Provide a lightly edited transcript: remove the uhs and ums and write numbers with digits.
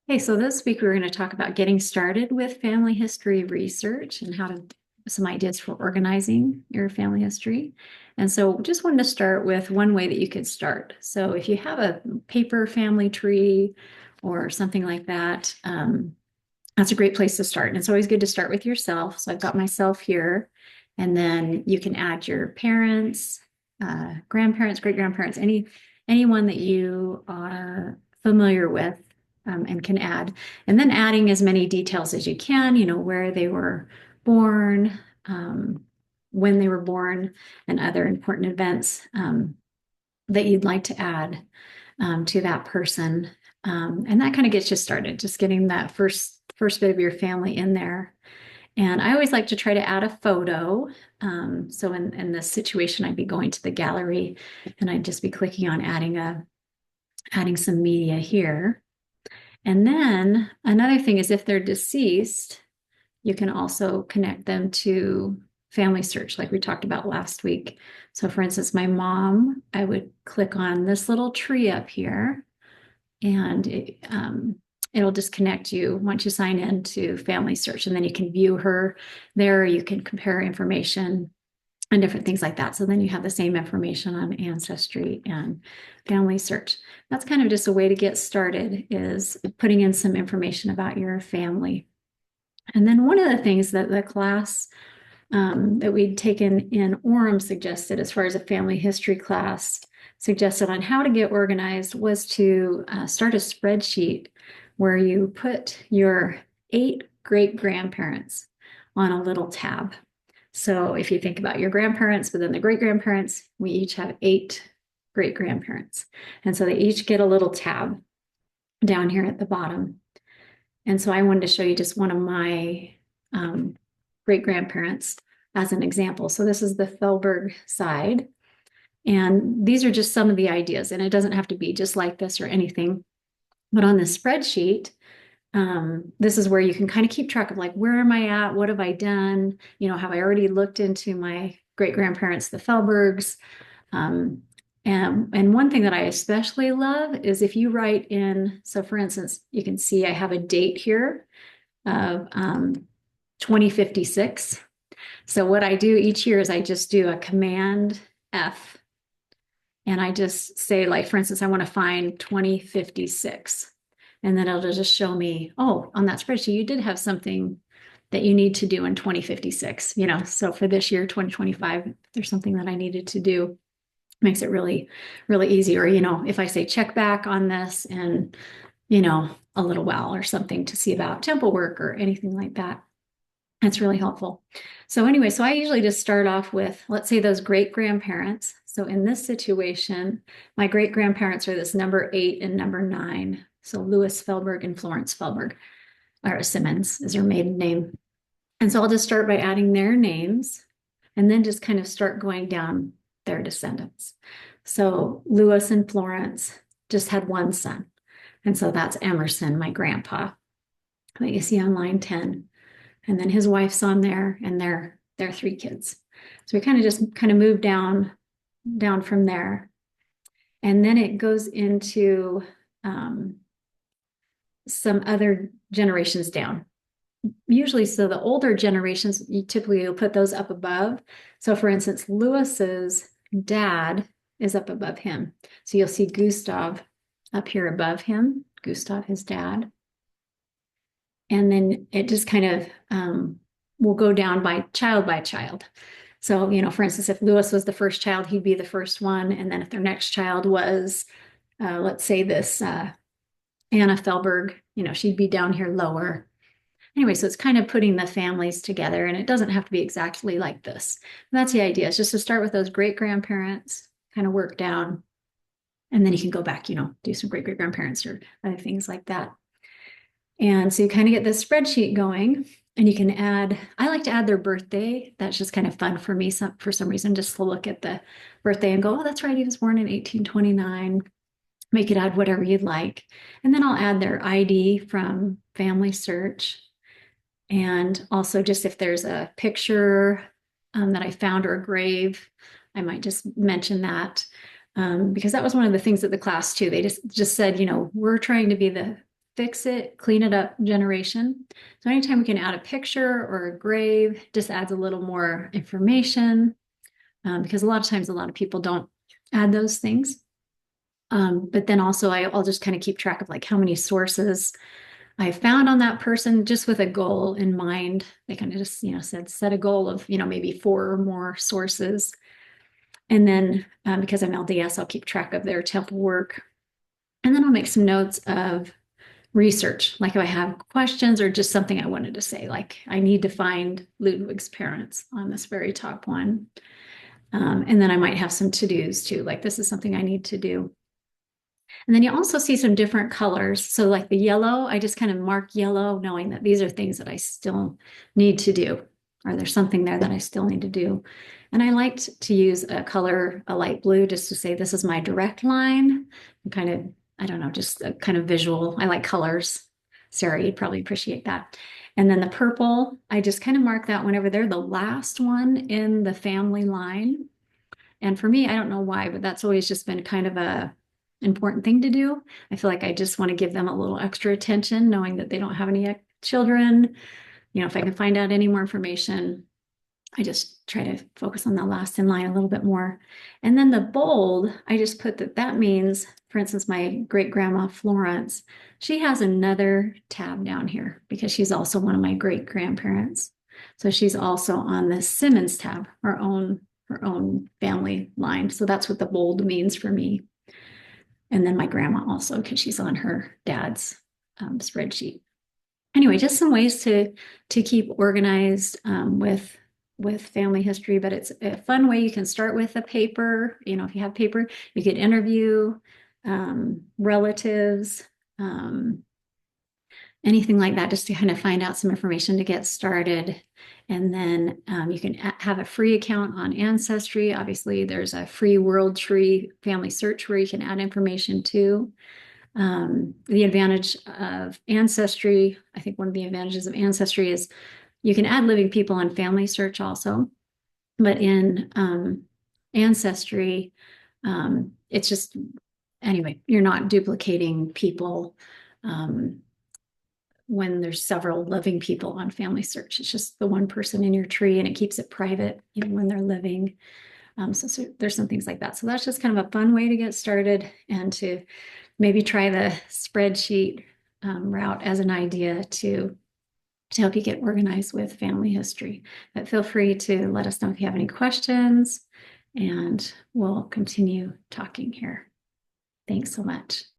Hey, so this week we're going to talk about getting started with family history research and some ideas for organizing your family history. And so just wanted to start with one way that you could start. So if you have a paper family tree or something like that, that's a great place to start. And it's always good to start with yourself. So I've got myself here, and then you can add your parents, grandparents, great grandparents, anyone that you are familiar with, and can add. And then adding as many details as you can, where they were born, when they were born, and other important events that you'd like to add to that person. And that kind of gets you started, just getting that first bit of your family in there. And I always like to try to add a photo. So in this situation, I'd be going to the gallery and I'd just be clicking on adding some media here. And then another thing is if they're deceased, you can also connect them to Family Search, like we talked about last week. So for instance, my mom, I would click on this little tree up here, and it'll just connect you once you sign in to Family Search, and then you can view her there. You can compare information and different things like that. So then you have the same information on Ancestry and Family Search. That's kind of just a way to get started, is putting in some information about your family. And then one of the things that the class that we'd taken in Orem suggested, as far as a family history class, suggested on how to get organized, was to start a spreadsheet where you put your 8 great grandparents on a little tab. So if you think about your grandparents, but then the great grandparents, we each have 8 great grandparents. And so they each get a little tab down here at the bottom. And so I wanted to show you just one of my great grandparents as an example. So this is the Felberg side. And these are just some of the ideas. And it doesn't have to be just like this or anything. But on this spreadsheet, this is where you can kind of keep track of, like, where am I at? What have I done? Have I already looked into my great grandparents, the Felbergs? And one thing that I especially love is if you write in, so for instance, you can see I have a date here of 2056. So what I do each year is I just do a Command F, and I just say, like, for instance, I want to find 2056. And then it'll just show me, oh, on that spreadsheet, you did have something that you need to do in 2056. So for this year, 2025, there's something that I needed to do. Makes it really, really easy. Or, if I say check back on this in, a little while or something, to see about temple work or anything like that. That's really helpful. So anyway, so I usually just start off with, let's say, those great grandparents. So in this situation, my great grandparents are this number 8 and number 9. So Louis Felberg and Florence Felberg, or Simmons is her maiden name. And so I'll just start by adding their names and then just kind of start going down their descendants. So Louis and Florence just had one son. And so that's Emerson, my grandpa, that you see on line 10. And then his wife's on there, and their 3 kids. So we kind of move down from there. And then it goes into some other generations down. Usually, so the older generations, you typically will put those up above. So for instance, Lewis's dad is up above him. So you'll see Gustav up here above him, Gustav, his dad. And then it just kind of will go down by child. So, for instance, if Lewis was the first child, he'd be the first one. And then if their next child was, let's say this Anna Felberg, she'd be down here lower. Anyway, so it's kind of putting the families together, and it doesn't have to be exactly like this. And that's the idea. It's just to start with those great grandparents, kind of work down, and then you can go back, do some great grandparents or other things like that. And so you kind of get this spreadsheet going, and you can I like to add their birthday. That's just kind of fun for me, for some reason, just to look at the birthday and go, oh, that's right, he was born in 1829. Make it add whatever you'd like. And then I'll add their ID from Family Search. And also, just if there's a picture that I found or a grave, I might just mention that, because that was one of the things at the class too. They just said, we're trying to be the fix it, clean it up generation. So anytime we can add a picture or a grave, just adds a little more information, because a lot of times a lot of people don't add those things. But then also I'll just kind of keep track of like how many sources I found on that person, just with a goal in mind. They kind of just, said set a goal of, maybe 4 or more sources. And then because I'm LDS, I'll keep track of their temple work. And then I'll make some notes of research, like if I have questions or just something I wanted to say, like I need to find Ludwig's parents on this very top one. And then I might have some to-dos too, like this is something I need to do. And then you also see some different colors. So like the yellow, I just kind of mark yellow, knowing that these are things that I still need to do. Or there's something there that I still need to do. And I liked to use a color, a light blue, just to say this is my direct line. And kind of, I don't know, just a kind of visual. I like colors. Sarah, you'd probably appreciate that. And then the purple, I just kind of mark that whenever they're the last one in the family line. And for me, I don't know why, but that's always just been kind of a important thing to do. I feel like I just want to give them a little extra attention, knowing that they don't have any children. If I can find out any more information, I just try to focus on the last in line a little bit more. And then the bold, I just put that means, for instance, my great grandma Florence, she has another tab down here because she's also one of my great grandparents. So she's also on the Simmons tab, her own family line. So that's what the bold means for me. And then my grandma also, because she's on her dad's spreadsheet. Anyway, just some ways to keep organized with family history, but it's a fun way. You can start with a paper. If you have paper, you could interview relatives, anything like that, just to kind of find out some information to get started. And then you can have a free account on Ancestry. Obviously, there's a free World Tree family search where you can add information too. The advantage of Ancestry, I think one of the advantages of Ancestry is you can add living people on family search also. But in Ancestry, it's just, anyway, you're not duplicating people when there's several living people on family search. It's just the one person in your tree, and it keeps it private, when they're living. So there's some things like that. So that's just kind of a fun way to get started and to maybe try the spreadsheet route as an idea to help you get organized with family history. But feel free to let us know if you have any questions, and we'll continue talking here. Thanks so much.